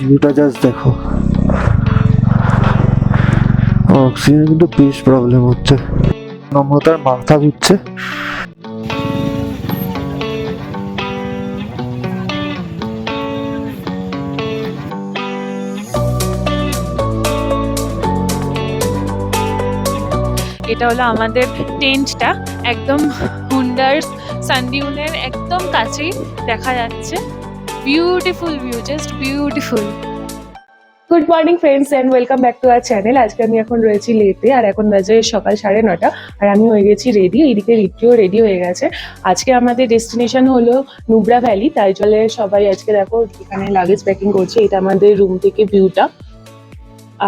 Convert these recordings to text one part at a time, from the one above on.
ভিউটা জাস্ট দেখো। অক্সিজেন কিন্তু বেশ প্রবলেম হচ্ছে, নম্রতার মাথা ঘুরছে। এটা হলো আমাদের টেন্টটা, একদম হুন্ডার সানডিউনের একদম কাছেই দেখা যাচ্ছে। Beautiful view, just beautiful. Good morning friends and welcome back to our channel. আজকে আমি এখন রয়েছি লেতে, আর এখন বাজে সকাল 9:30, আর আমি হয়ে গেছি রেডি। এইদিকে রিটিও রেডি হয়ে গেছে। আজকে আমাদের ডেস্টিনেশন হলো নুব্রা ভ্যালি, তাই জলে সবাই আজকে দেখো এখানে লাগেজ প্যাকিং করছে। এটা আমাদের রুম থেকে ভিউটা,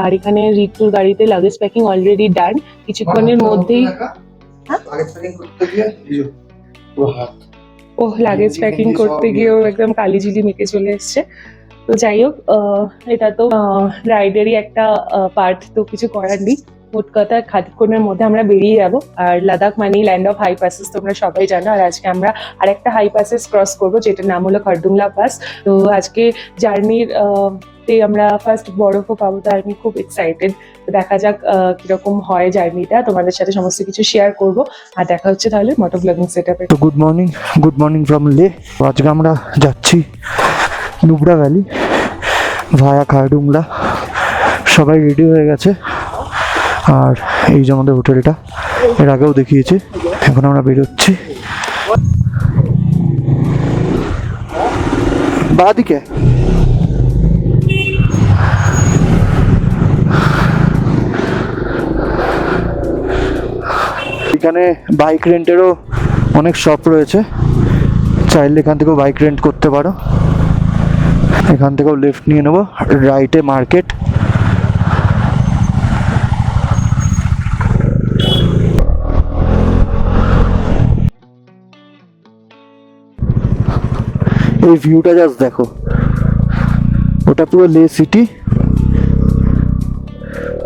আর এখানে রিতুর গাড়িতে লাগেজ প্যাকিং অলরেডি ডান। কিছুক্ষণের মধ্যেই ও লাগেজ প্যাকিং করতে গিয়েও একদম কালিঝিলি মেখে চলে এসছে। তো যাই হোক, এটা তো রাইডেরই একটা পার্ট, তো কিছু করার নেই। মোট কথা খানিকক্ষণের মধ্যে আমরা বেরিয়ে যাব। আর লাদাখ মানেই ল্যান্ড অফ হাই পাসেস, তোমরা সবাই জানো। আর আজকে আমরা আরেকটা হাই পাসেস ক্রস করবো, যেটার নাম হলো খারদুংলা পাস। তো আজকে জার্নির আমরা ফার্স্ট বরফও পাবো, তো আমি খুব এক্সাইটেড। দেখা যাক কিরকম হয় জার্নিটা, তোমাদের সাথে সমস্ত কিছু শেয়ার করব। আর দেখা হচ্ছে তাহলে মোটো ব্লগিং সেটআপে। তো গুড মর্নিং ফ্রম লে। আজকে আমরা যাচ্ছি নুব্রা ভ্যালি ভায়া খারদুংলা। সবাই রেডি হয়ে গেছে, আর এই যে আমাদের হোটেলটা, এর আগেও দেখিয়েছি। এখন আমরা বেরোচ্ছি। বাদিকে এখানে বাইক রেন্টেরও অনেক শপ রয়েছে, চাইলে এখান থেকেও বাইক রেন্ট করতে পারো। এখান থেকেও লেফট নিয়ে নেবো, রাইটে মার্কেট। এই ভিউটা জাস্ট দেখো, ওটা পুরো লে সিটি,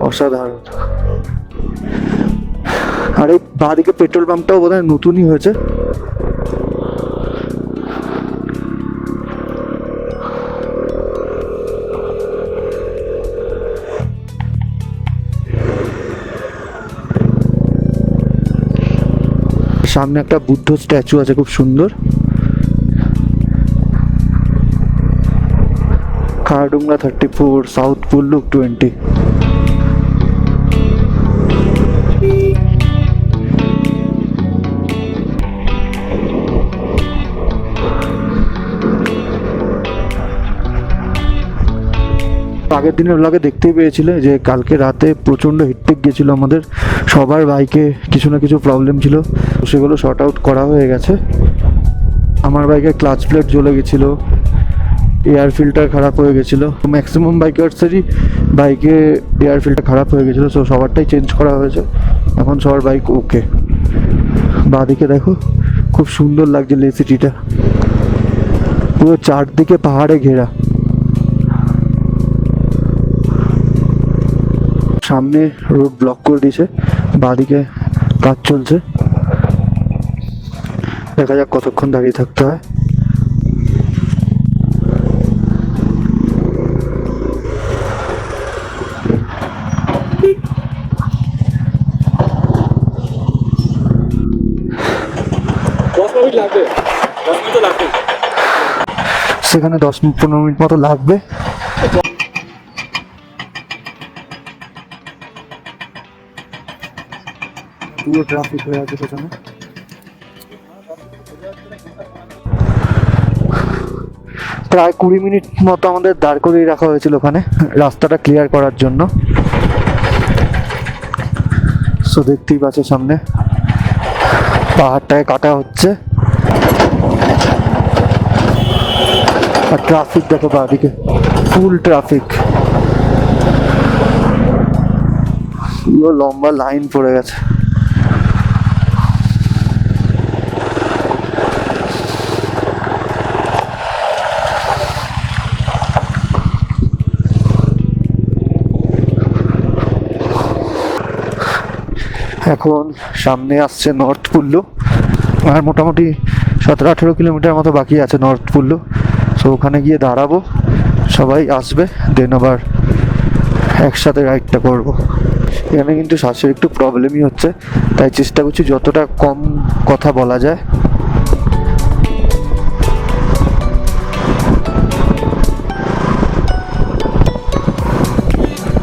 অসাধারণ। আর এই বাঁদিকে পেট্রোল পাম্পটাও বোধহয় নতুনই হয়েছে। সামনে একটা বুদ্ধ স্ট্যাচু আছে, খুব সুন্দর। খারদুংলা 34, সাউথ পুল্লুক 20। আগের দিনের ব্লগে দেখতেই পেয়েছিলে যে কালকে রাতে প্রচণ্ড হিটটেক গেছিলো আমাদের, সবার বাইকে কিছু না কিছু প্রবলেম ছিল, সেগুলো শর্ট আউট করা হয়ে গেছে। আমার বাইকে ক্লাচ প্লেট জ্বলে গেছিলো, এয়ার ফিল্টার খারাপ হয়ে গেছিলো। ম্যাক্সিমাম বাইকার্সেরই বাইকে এয়ার ফিল্টার খারাপ হয়ে গেছিলো, সো সবারটাই চেঞ্জ করা হয়েছে। এখন সবার বাইক ওকে। বাঁদিকে দেখো, খুব সুন্দর লাগছে লে সিটিটা, পুরো চারদিকে পাহাড়ে ঘেরা। সামনে রোড ব্লক করে দিয়েছে, বাঁদিকে কাজ চলছে। দেখা যাক কতক্ষণ দাঁড়িয়ে থাকতে হয়। সেখানে 10-15 মিনিট মতো লাগবে। পুরো ট্রাফিক হয়ে আছে পেছনে। প্রায় 20 মিনিট মতো আমাদের দাঁড় করিয়ে রাখা হয়েছিল ওখানে, রাস্তাটা ক্লিয়ার করার জন্য। সো দেখতেই পাচ্ছ সামনে পাহাড়টাকে কাটা হচ্ছে, আর ট্রাফিক দেখো বাঁদিকে, ফুল ট্রাফিক, পুরো লম্বা লাইন পড়ে গেছে। এখন সামনে আসছে নর্থ পুল্লু, আর মোটামুটি 17-18 কিলোমিটার মতো বাকি আছে নর্থ পুল্লু। সো ওখানে গিয়ে দাঁড়াবো, সবাই আসবে, দেন আবার একসাথে রাইডটা করব। এখানে কিন্তু শ্বাসের একটু প্রবলেমই হচ্ছে, তাই চেষ্টা করছি যতটা কম কথা বলা যায়।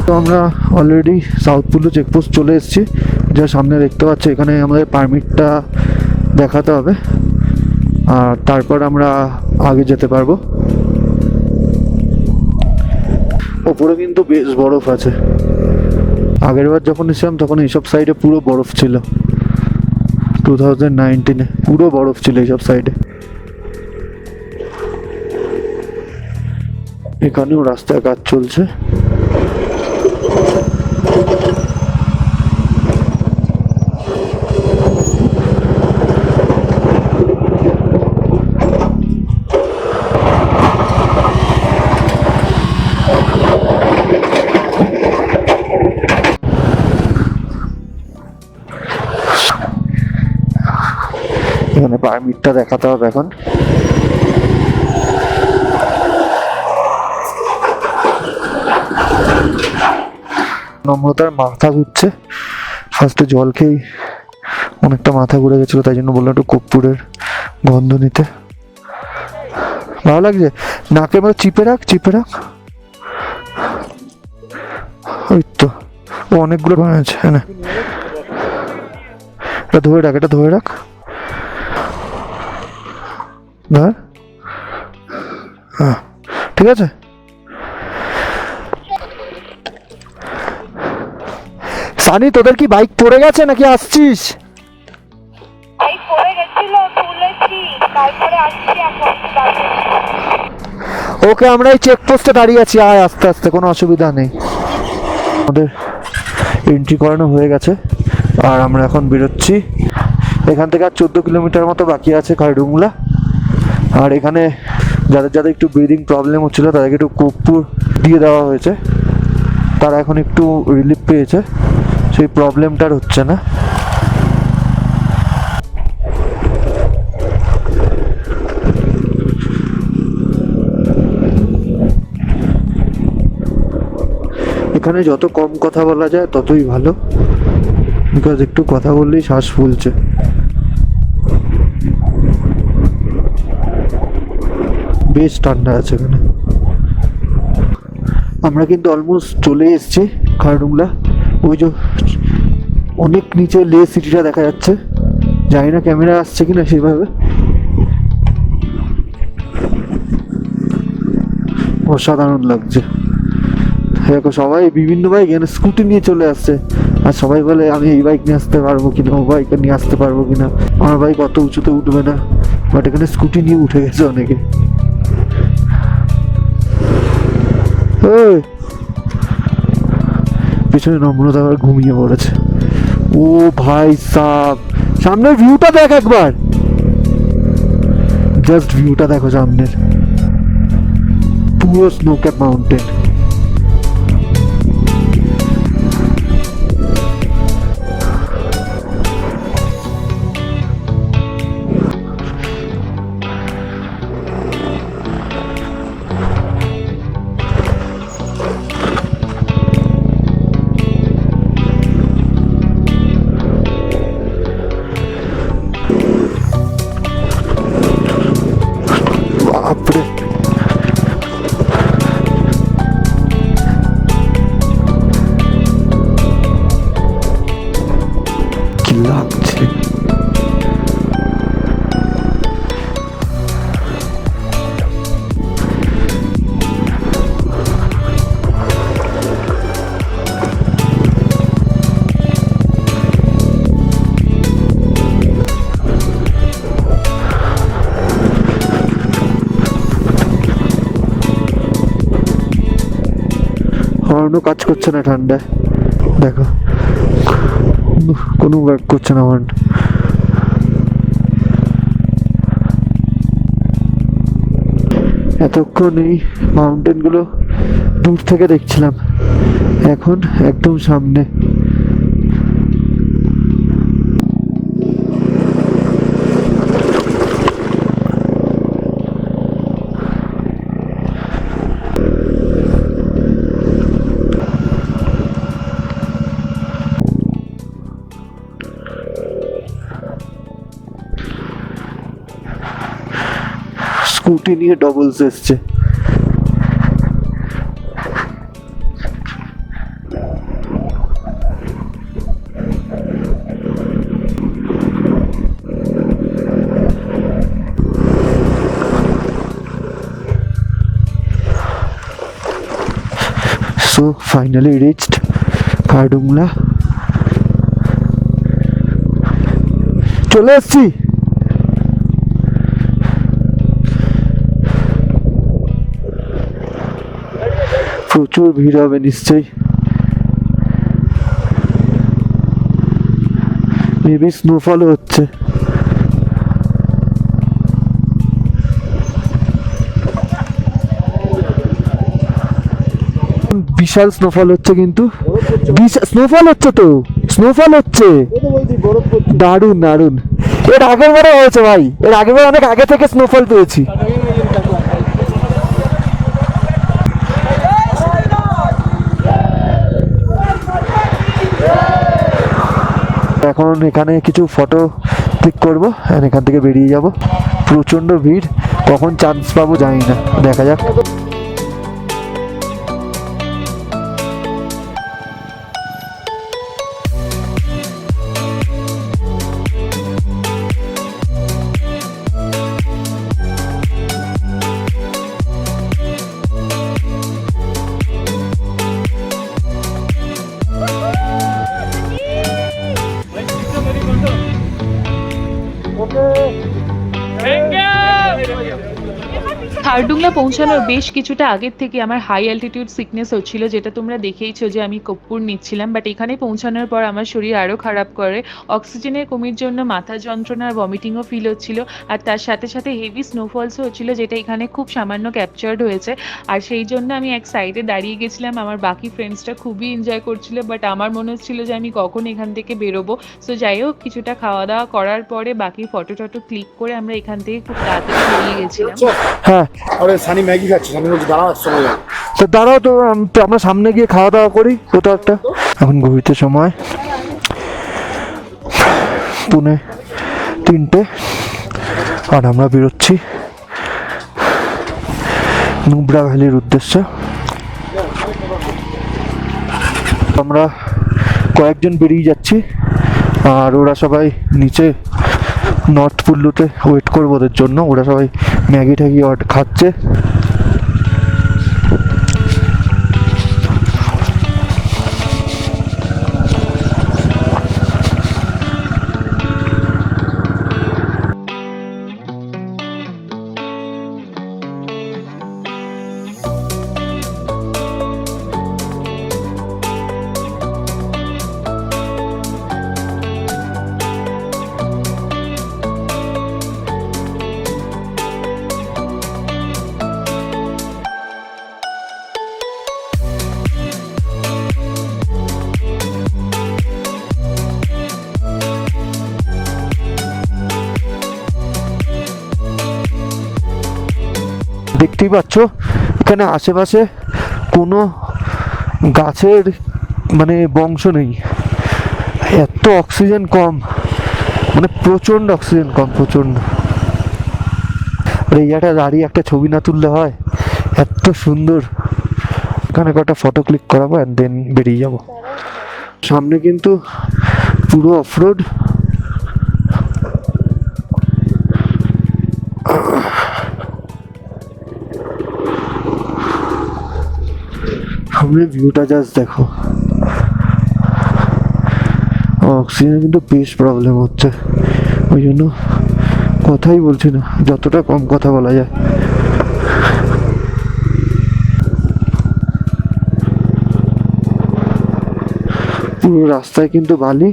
তো আমরা অলরেডি সাউথ পুলু চেকপোস্ট চলে এসেছি, যা সামনে দেখতে পাচ্ছি। এখানে আমাদের পারমিটটা দেখাতে হবে, আর তারপর আমরা আগে যেতে পারবো। ওপরে কিন্তু বেশ বরফ আছে। আগের বার যখন এসেছিলাম তখন এইসব সাইডে পুরো বরফ ছিল, 2019-এ পুরো বরফ ছিল এইসব সাইডে। এখানেও রাস্তায় কাজ চলছে। এখানে পারমিটটা দেখাতে হবে এখন। নম্রতার মাথা ঘুরছে, ফার্স্টে জল খেয়েই অনেকটা মাথা ঘুরে গেছিলো, তাই জন্য বললাম একটু কর্পূরের গন্ধ নিতে। ভালো লাগছে, নাকের মধ্যে চিপে রাখ, চিপে রাখ। ওই তো, ও অনেকগুলো বানিয়েছে। হ্যাঁ, এটা ধরে রাখ, এটা ধরে রাখ, ধর। হ্যাঁ, ঠিক আছে। সানি, তোদের কি বাইক পড়ে গেছে নাকি আসছিস? বাইক পড়ে গেছিল, তুলেছি, তারপরে আসছি এখন। ওকে, আমরা এই চেকপোস্টে দাঁড়িয়ে আছি, আয় আস্তে আস্তে, কোনো অসুবিধা নেই। আমাদের এন্ট্রি করানো হয়ে গেছে, আর আমরা এখন বেরোচ্ছি। এখান থেকে আর 14 কিলোমিটার মতো বাকি আছে খারডুংলা। আর এখানে যাদের যাদের একটু ব্রিদিং প্রবলেম হচ্ছিলো তাদেরকে একটু কর্পূর দিয়ে দেওয়া হয়েছে, তারা এখন একটু রিলিফ পেয়েছে, সেই প্রবলেমটার হচ্ছে না। এখানে যত কম কথা বলা যায় ততই ভালো, বিকজ একটু কথা বললেই শ্বাস ফুলছে। বেশ ঠান্ডা আছে এখানে। আমরা কিন্তু অলমোস্ট চলে এসেছি খারডুংলা। ওই যে অনেক নিচে লে সিটিটা দেখা যাচ্ছে, জানি না ক্যামেরা আসছে কিনা সেভাবে। অসাধারণ লাগছে। দেখো সবাই বিভিন্ন বাইক এখানে স্কুটি নিয়ে চলে আসছে, আর সবাই বলে আমি এই বাইক নিয়ে আসতে পারবো কিনা, ও বাইক নিয়ে আসতে পারবো কিনা। আমার বাইক অত উঁচুতে উঠবে না, বাট এখানে স্কুটি নিয়ে উঠে গেছে অনেকে। পিছনে নম্রতা আবার ঘুমিয়ে পড়েছে। ও ভাই সাব, সামনের ভিউটা দেখ একবার, জাস্ট ভিউটা দেখো সামনের, পুরো স্নো ক্যাপ মাউন্টেন। বাপরে, কি লাগছে। হর্নও কাজ করছে না ঠান্ডায়, দেখো কোনো ওয়ার্ক করছে না হর্ন। এতক্ষণ এই মাউন্টেনগুলো দূর থেকে দেখছিলাম, এখন একদম সামনে। স্কুটি নিয়ে ডবলস এসছে। So finally reached কার্ডুংলা। চলে এসছি। প্রচুর ভিড় হবে নিশ্চয়ই, মেবি স্নোফলও হচ্ছে। বিশাল স্নোফল হচ্ছে, কিন্তু স্নোফল হচ্ছে তো, স্নোফল হচ্ছে দারুণ দারুণ। এর আগের বারে হয়েছে ভাই, এর আগের বার অনেক আগে থেকে স্নোফল পেয়েছি। এখন এখানে কিছু ফটো ক্লিক করবো, এখান থেকে বেরিয়ে যাব। প্রচণ্ড ভিড়, কখন চান্স পাবো জানি না, দেখা যাক। খারডুংলা পৌঁছানোর বেশ কিছুটা আগের থেকে আমার হাই অ্যালটিটিউড সিকনেস হচ্ছিল, যেটা তোমরা দেখেইছো যে আমি কর্পূর নিচ্ছিলাম। বাট এখানে পৌঁছানোর পর আমার শরীর আরও খারাপ করে, অক্সিজেনের কমির জন্য মাথা যন্ত্রণা আর ভমিটিংও ফিল হচ্ছিল। আর তার সাথে সাথে হেভি স্নোফলসও হচ্ছিলো, যেটা এখানে খুব সামান্য ক্যাপচার্ড হয়েছে। আর সেই জন্য আমি এক সাইডে দাঁড়িয়ে গেছিলাম। আমার বাকি ফ্রেন্ডসরা খুবই এনজয় করছিল, বাট আমার মনে হচ্ছিল যে আমি কখন এখান থেকে বেরোবো। সো যাই হোক, কিছুটা খাওয়া দাওয়া করার পরে বাকি ফটো টটো ক্লিক করে আমরা এখান থেকে খুব তাড়াতাড়ি বেরিয়ে গেছিলাম। হ্যাঁ, আরে সানি ম্যাগি খাচ্ছে, সানি বলছে দাঁড়াও চলে যাও। তো দাঁড়াও, তো আমরা সামনে গিয়ে খাওয়া দাওয়া করি কোথাও একটা। এখন ঘুরতে সময় 2:45 আর আমরা বেরোচ্ছি নুব্রা ভ্যালির উদ্দেশ্যে। আমরা কয়েকজন বেরিয়ে যাচ্ছি, আর ওরা সবাই নিচে নর্থ পুল্লুতে ওয়েট করবো ওদের জন্য। ওরা সবাই ম্যাগি ট্যাগি খাচ্ছে। দেখতেই পাচ্ছ এখানে আশেপাশে কোনো গাছের মানে বংশ নেই, এত অক্সিজেন কম, মানে প্রচণ্ড অক্সিজেন কম, প্রচণ্ড। আর এই জায়গাটা দাঁড়িয়ে একটা ছবি না তুললে হয়, এত সুন্দর। এখানে কটা ফটো ক্লিক করাবো অ্যান্ড দেন বেরিয়ে যাব। সামনে কিন্তু পুরো অফরোড। সামনে ভিউটা জাস্ট দেখো। অক্সিজেনের কিন্তু বেশ প্রবলেম হচ্ছে, ওই জন্য কথাই বলছি না, যতটা কম কথা বলা যায়। পুরো রাস্তায় কিন্তু বালি,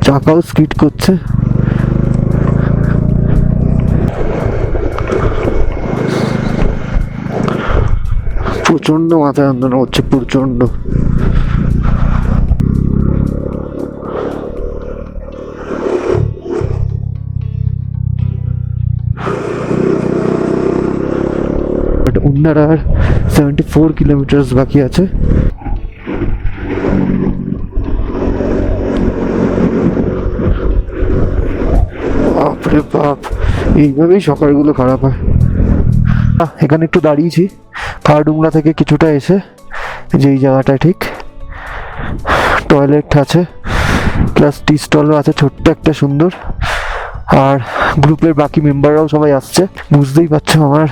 চাকাও স্কিড করছে। প্রচন্ড মাথা যন্ত্রণা হচ্ছে, প্রচন্ড। উন্নার আর 74 কিলোমিটার বাকি আছে। বাপরে বাপ, এইভাবেই সকালগুলো খারাপ হয়। এখানে একটু দাঁড়িয়েছি খারডুংলা থেকে কিছুটা এসে, যে এই জায়গাটায় ঠিক টয়লেট আছে, প্লাস টি স্টলও আছে ছোট্ট একটা সুন্দর। আর গ্রুপের বাকি মেম্বাররাও সবাই আসছে। বুঝতেই পারছো আমার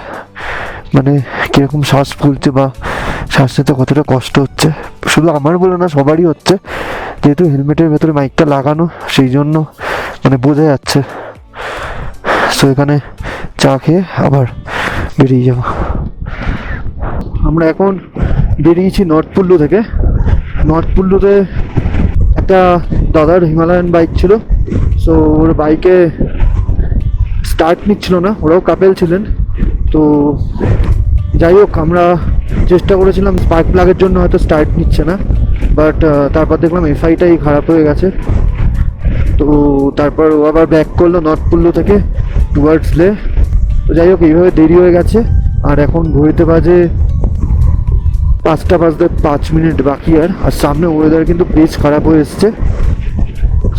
মানে কীরকম শ্বাস ফুলছে বা শ্বাস নিতে কতটা কষ্ট হচ্ছে। শুধু আমার বলে না, সবারই হচ্ছে, যেহেতু হেলমেটের ভেতরে মাইকটা লাগানো, সেই জন্য মানে বোঝা যাচ্ছে। সো এখানে চা খেয়ে আবার বেরিয়ে যাব। আমরা এখন বেরিয়েছি নর্থ পুল্লু থেকে। নর্থ পুল্লুতে একটা দাদার হিমালয়ান বাইক ছিল, সো ওর বাইকে স্টার্ট নিচ্ছিল না, ওরাও কাপেল ছিলেন। তো যাই হোক, আমরা চেষ্টা করেছিলাম, স্পার্ক প্লাগের জন্য হয়তো স্টার্ট নিচ্ছে না, বাট তারপর দেখলাম এফআইটাই খারাপ হয়ে গেছে। তো তারপর ও আবার ব্যাক করলো নর্থ পুল্লু থেকে টুয়ার্ডস লে। তো যাই হোক, এইভাবে দেরি হয়ে গেছে। আর এখন ঘড়িতে বাজে 5টা বাজতে 5 মিনিট বাকি। আর সামনে ওয়েদার কিন্তু বেশ খারাপ হয়ে এসছে।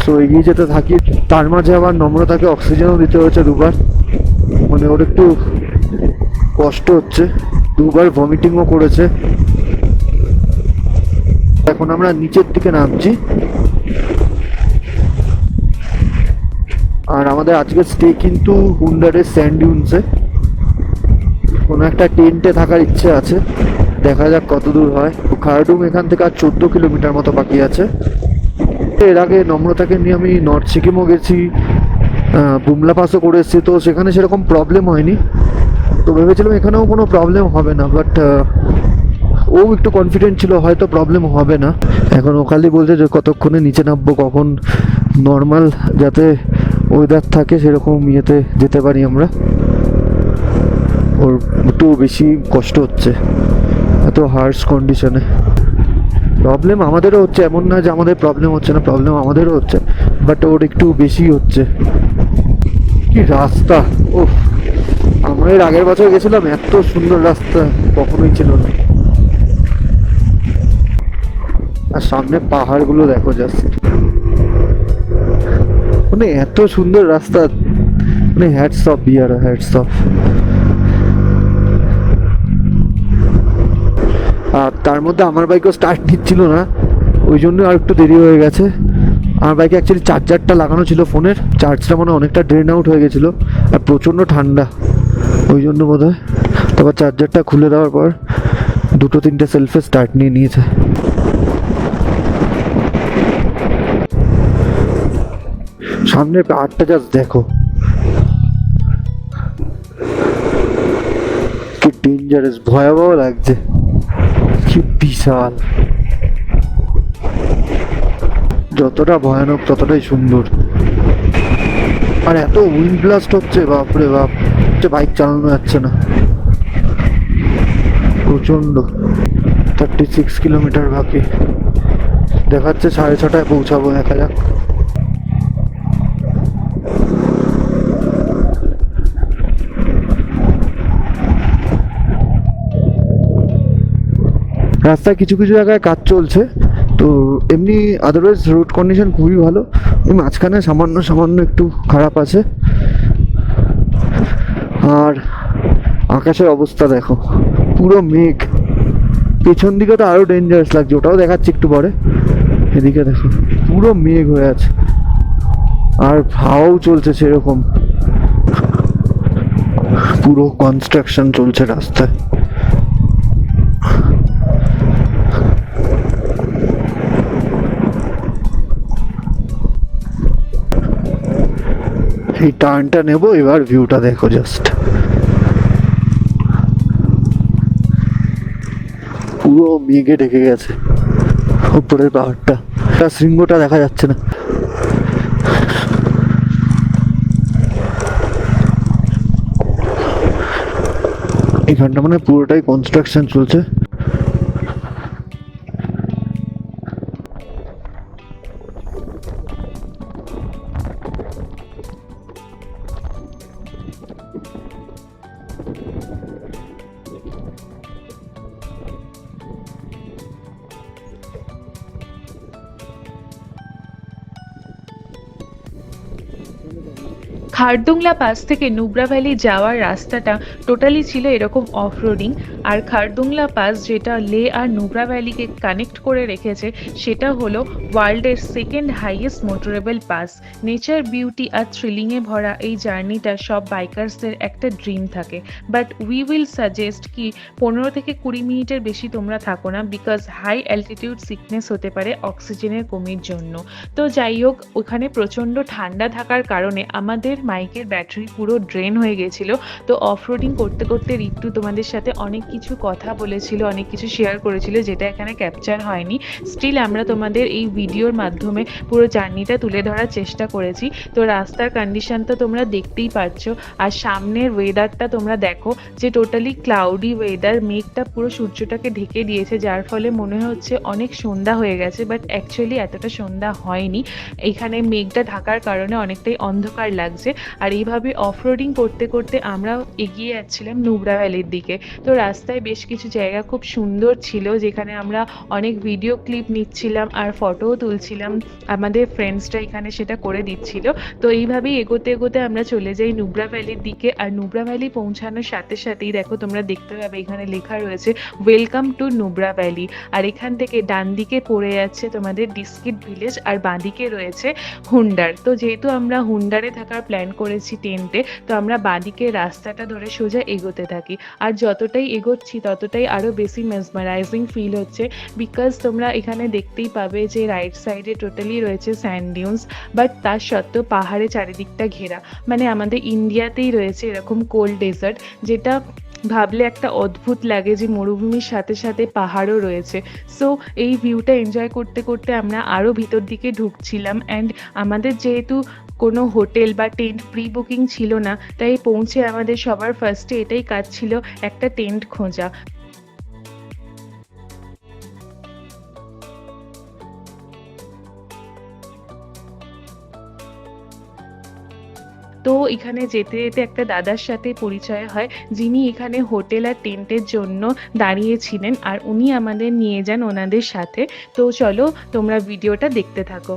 সো এগিয়ে যেতে থাকি। তার মাঝে আবার নম্রতাকে অক্সিজেনও দিতে হয়েছে 2বার, মানে ওর একটু কষ্ট হচ্ছে, 2বার ভমিটিংও করেছে। এখন আমরা নিচের দিকে নামছি। আর আমাদের আজকের স্টে কিন্তু হুন্ডারের স্যান্ড ডিউনসে। কোনো একটা টেন্টে থাকার ইচ্ছে আছে, দেখা যাক কত দূর হয়। খারডুং এখান থেকে আর 14 কিলোমিটার মতো বাকি আছে। এর আগে নম্রতাকে নিয়ে আমি নর্থ সিকিমও গেছি, বুমলা পাসও করে এসেছি, তো সেখানে সেরকম প্রবলেম হয়নি। তো ভেবেছিলাম এখানেও কোনো প্রবলেম হবে না, বাট ও একটু কনফিডেন্ট ছিল হয়তো প্রবলেম হবে না। এখন ও খালি বলছে যে কতক্ষণে নিচে নামবো, কখন নর্মাল যাতে ওয়েদার থাকে সেরকম ইয়েতে যেতে পারি আমরা। ওর একটু বেশি কষ্ট হচ্ছে এত হার্শ কন্ডিশনে। প্রবলেম আমাদেরও হচ্ছে, এমন না যে আমাদের প্রবলেম হচ্ছে না, প্রবলেম আমাদেরও হচ্ছে, বাট ওর একটু বেশি হচ্ছে। কি রাস্তা! ও, আমরা এর আগের বছর গেছিলাম, এত সুন্দর রাস্তা কখনোই ছিল না। আর সামনে পাহাড়গুলো দেখো জাস্ট, মানে এত সুন্দর রাস্তা, মানে হ্যাটস অফ বিয়ার, হ্যাটস অফ। আর তার মধ্যে আমার বাইকও স্টার্ট নিচ্ছিল না, ওই জন্য আর একটু দেরি হয়ে গেছে। আমার বাইকে অ্যাকচুয়ালি চার্জারটা লাগানো ছিল ফোনের, চার্জটা মানে অনেকটা ড্রেন আউট হয়ে গেছিলো, আর প্রচণ্ড ঠান্ডা, ওই জন্য বোধ হয়। তারপর চার্জারটা খুলে দেওয়ার পর 2-3টে সেলফে স্টার্ট নিয়ে নিয়েছে। সামনের পাহাড়টা জাস্ট দেখো, কি ডেঞ্জারাস, ভয়াবহ লাগছে, কি বিশাল। যতটা ভয়ানক ততটাই সুন্দর। আর এত উইন্ড ব্লাস্ট হচ্ছে, বাপরে বাপ, বাইক চালানো যাচ্ছে না, প্রচন্ড। 36 কিলোমিটার বাকি, দেখাচ্ছে 6:30টায় পৌঁছাবো, দেখা যাক। রাস্তায় কিছু কিছু জায়গায় কাজ চলছে, তো এমনি আদারওয়াইজ রোড কন্ডিশন খুবই ভালো। এই মাঝখানে সামান্য সামান্য একটু খারাপ আছে। আর আকাশের অবস্থা দেখো, পুরো মেঘ। পেছন দিকে তো আরও ডেঞ্জারাস লাগছে, ওটাও দেখাচ্ছি একটু পরে। এদিকে দেখো পুরো মেঘ হয়ে আছে, আর হাওয়াও চলছে সেরকম, পুরো কনস্ট্রাকশন চলছে রাস্তায়। এই টার্নটা নেবো, এবার ভিউটা দেখো জাস্ট, পুরো মেঘে ঢেকে গেছে উপরের পাহাড়টা, শৃঙ্গটা দেখা যাচ্ছে না। এখানটা মানে পুরোটাই কনস্ট্রাকশন চলছে। খারদুংলা পাস থেকে নুব্রা ভ্যালি যাওয়ার রাস্তাটা টোটালি ছিল এরকম অফ রোডিং। আর খারদুংলা পাস যেটা লে আর নুব্রা ভ্যালিকে কানেক্ট করে রেখেছে সেটা হলো ওয়ার্ল্ডের second highest motorable pass. Nature beauty আর থ্রিলিংয়ে ভরা এই জার্নিটা সব বাইকার্সদের একটা ড্রিম থাকে, বাট উই উইল সাজেস্ট কি 15 থেকে 20 মিনিটের বেশি তোমরা থাকো না, বিকজ হাই অ্যালটিটিউড সিকনেস হতে পারে অক্সিজেনের কমির জন্য। তো যাই হোক, ওখানে প্রচণ্ড ঠান্ডা থাকার কারণে আমাদের মাইকের ব্যাটারি পুরো ড্রেন হয়ে গেছিলো। তো অফরোডিং করতে করতে রিট্টু তোমাদের সাথে অনেক কিছু কথা বলেছিল, অনেক কিছু শেয়ার করেছিল যেটা এখানে ক্যাপচার হয়নি। স্টিল আমরা তোমাদের এই ভিডিওর মাধ্যমে পুরো জার্নিটা তুলে ধরার চেষ্টা করেছি। তো রাস্তার কন্ডিশন তো তোমরা দেখতেই পাচ্ছ, আর সামনের ওয়েদারটা তোমরা দেখো যে টোটালি ক্লাউডি ওয়েদার, মেঘটা পুরো সূর্যটাকে ঢেকে দিয়েছে, যার ফলে মনে হচ্ছে অনেক সন্ধ্যা হয়ে গেছে, বাট অ্যাকচুয়ালি এতটা সন্ধ্যা হয়নি। এখানে মেঘটা ঢাকার কারণে অনেকটাই অন্ধকার লাগছে। আর এইভাবে অফরোডিং করতে করতে আমরা এগিয়ে যাচ্ছিলাম নুব্রা ভ্যালির দিকে। তো রাস্তায় বেশ কিছু জায়গা খুব সুন্দর ছিল, যেখানে আমরা অনেক ভিডিও ক্লিপ নিচ্ছিলাম আর ফটোও তুলছিলাম। আমাদের ফ্রেন্ডসরা এখানে সেটা করে দিচ্ছিল। তো এইভাবেই এগোতে এগোতে আমরা চলে যাই নুব্রা ভ্যালির দিকে। আর নুব্রা ভ্যালি পৌঁছানোর সাথে সাথেই দেখো তোমরা দেখতে পাবে এখানে লেখা রয়েছে ওয়েলকাম টু নুব্রা ভ্যালি। আর এখান থেকে ডান দিকে পড়ে যাচ্ছে তোমাদের ডিস্কিট ভিলেজ, আর বাঁদিকে রয়েছে হুন্ডার। তো যেহেতু আমরা হুন্ডারে থাকার প্ল্যান করেছি টেন্টে, তো আমরা বাঁদিকে রাস্তাটা ধরে সোজা এগোতে থাকি। আর যতটাই এগোচ্ছি ততটাই আরও বেশি মেসমারাইজিং ফিল হচ্ছে, বিকজ তোমরা এখানে দেখতেই পাবে যে রাইট সাইডে টোটালি রয়েছে স্যান্ড ডিউনস, বাট তার সত্ত্বেও পাহাড়ে চারিদিকটা ঘেরা। মানে আমাদের ইন্ডিয়াতেই রয়েছে এরকম কোল্ড ডেজার্ট, যেটা ভাবলে একটা অদ্ভুত লাগে যে মরুভূমির সাথে সাথে পাহাড়ও রয়েছে। সো এই ভিউটা এনজয় করতে করতে আমরা আরও ভিতর দিকে ঢুকছিলাম। অ্যান্ড আমাদের যেহেতু কোনো হোটেল বা টেন্ট প্রি বুকিং ছিল না, তাই পৌঁছে আমাদের সবার ফার্স্টে এটাই কাজ ছিল একটা টেন্ট খোঁজা। তো এখানে যেতে যেতে একটা দাদার সাথে পরিচয় হয়, যিনি এখানে হোটেল আর টেন্টের জন্য দাঁড়িয়েছিলেন, আর উনি আমাদের নিয়ে যান ওনাদের সাথে। তো চলো তোমরা ভিডিওটা দেখতে থাকো।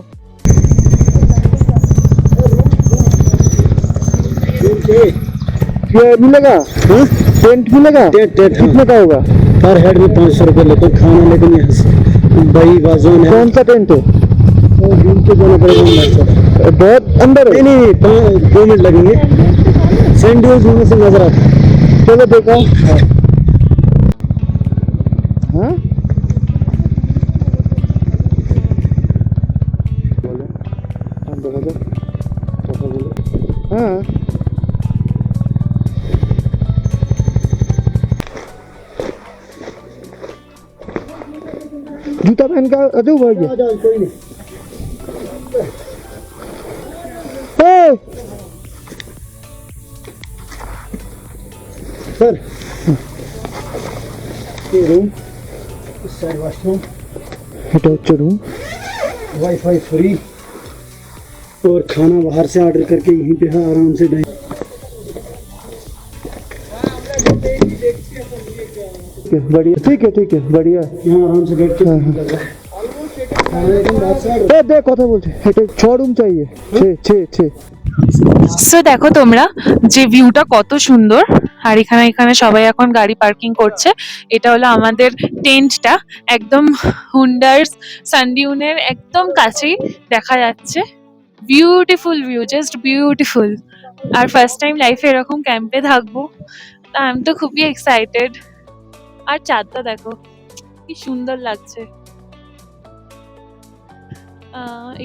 मिलेगा? टेंट मिलेगा? टेंट कितने का होगा? पर हेड में 500 रुपये लेते खाना, लेकिन यहाँ से दही बाजून है। कौन सा टेंट है? घूम के जाना पड़ेगा बहुत अंदर है? नहीं 2 मिनट लगेंगे। सैंड ड्यून्स में से नजर आता है। चलो देखो। हाँ बोले देखा जाए কথা বলে। हाँ जूता पहन का आ जाओ भाई। कोई नहीं। सर ये रूम, इस साइड वॉशरूम, এটা হচ্ছে রুম। वाईफाई फ्री, और खाना बाहर से ऑर्डर करके यहीं पे है आराम से डाइन। बढ़िया, ठीक है बढ़िया। यहाँ आराम से बैठ के हाँ, हाँ। कर रहा है। खाना एकदम बाहर से order। ए देख কথা বলছে, এটা 6 রুম चाहिए। 6 সো দেখো তোমরা যে ভিউটা কত সুন্দর। আর এখানে এখানে সবাই এখন গাড়ি পার্কিং করছে। এটা হলো আমাদের টেন্টটা, একদম হুন্ডার্স সানডিউনের একদম কাছেই দেখা যাচ্ছে। Beautiful view, just beautiful. আর ফার্স্ট টাইম লাইফে এরকম ক্যাম্পে থাকবো, তা আমি তো খুবই এক্সাইটেড। আর চাঁদটা দেখো কি সুন্দর লাগছে।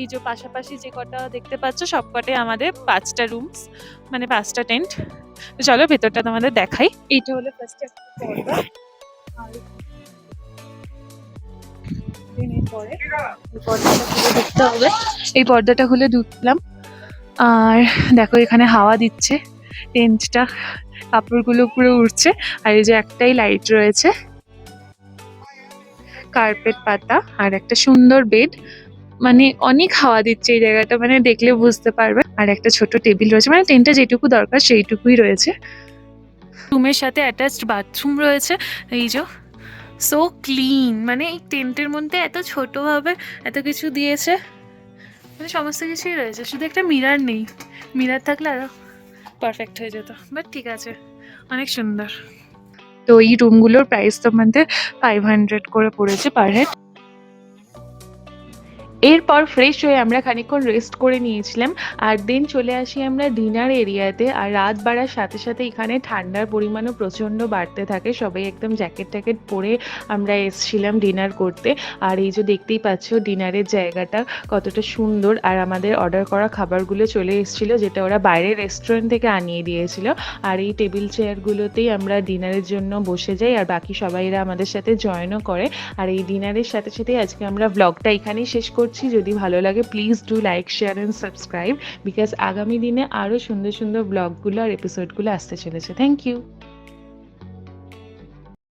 এই যে পাশাপাশি যে কটা দেখতে পাচ্ছ সবকটাই আমাদের 5টা রুমস, মানে 5টা টেন্ট। তো চলো ভেতরটা তোমাদের দেখাই। এইটা হলো ফার্স্ট একটা পর্দা, আর এরপরে এই পর্দাটা খুলে ঢুকতে হবে। এই পর্দাটা খুলে ঢুকলাম, আর দেখো এখানে হাওয়া দিচ্ছে, টেন্টটা কাপড়গুলো পুরো উড়ছে। আর এই যে একটাই লাইট রয়েছে, কার্পেট পাতা, আর একটা সুন্দর বেড। মানে অনেক হাওয়া দিচ্ছে এই জায়গাটা, মানে দেখলে বুঝতে পারবে। আর একটা ছোট টেবিল রয়েছে, মানে টেন্টে যেটুকু দরকার সেইটুকুই রয়েছে। রুমের সাথে অ্যাটাচড বাথরুম রয়েছে। এই যে সো ক্লিন, মানে এই টেন্টের মধ্যে এত ছোটভাবে এত কিছু দিয়েছে, মানে সমস্ত কিছুই রয়েছে, শুধু একটা মিরার নেই। মিরার থাকলে আরো পারফেক্ট হয়ে যেত, বাট ঠিক আছে, অনেক সুন্দর। তো এই রুমগুলোর প্রাইস তোমাদের 500 করে পড়েছে পার হেড। এরপর ফ্রেশ হয়ে আমরা খানিকক্ষণ রেস্ট করে নিয়েছিলাম, আর দেন চলে আসি আমরা ডিনার এরিয়াতে। আর রাত বাড়ার সাথে সাথে এখানে ঠান্ডার পরিমাণও প্রচণ্ড বাড়তে থাকে, সবাই একদম জ্যাকেট ট্যাকেট পরে আমরা এসছিলাম ডিনার করতে। আর এই যে দেখতেই পাচ্ছ ডিনারের জায়গাটা কতটা সুন্দর, আর আমাদের অর্ডার করা খাবারগুলো চলে এসেছিল, যেটা ওরা বাইরের রেস্টুরেন্ট থেকে আনিয়ে দিয়েছিল। আর এই টেবিল চেয়ারগুলোতেই আমরা ডিনারের জন্য বসে যাই, আর বাকি সবাইরা আমাদের সাথে জয়েনও করে। আর এই ডিনারের সাথে সাথে আজকে আমরা ব্লগটা এখানেই শেষ করছি। যদি ভালো লাগে please do like, share and subscribe, because আগামী দিনে আরও সুন্দর সুন্দর ব্লগগুলো আর এপিসোডগুলো আসতে চলেছে। Thank you.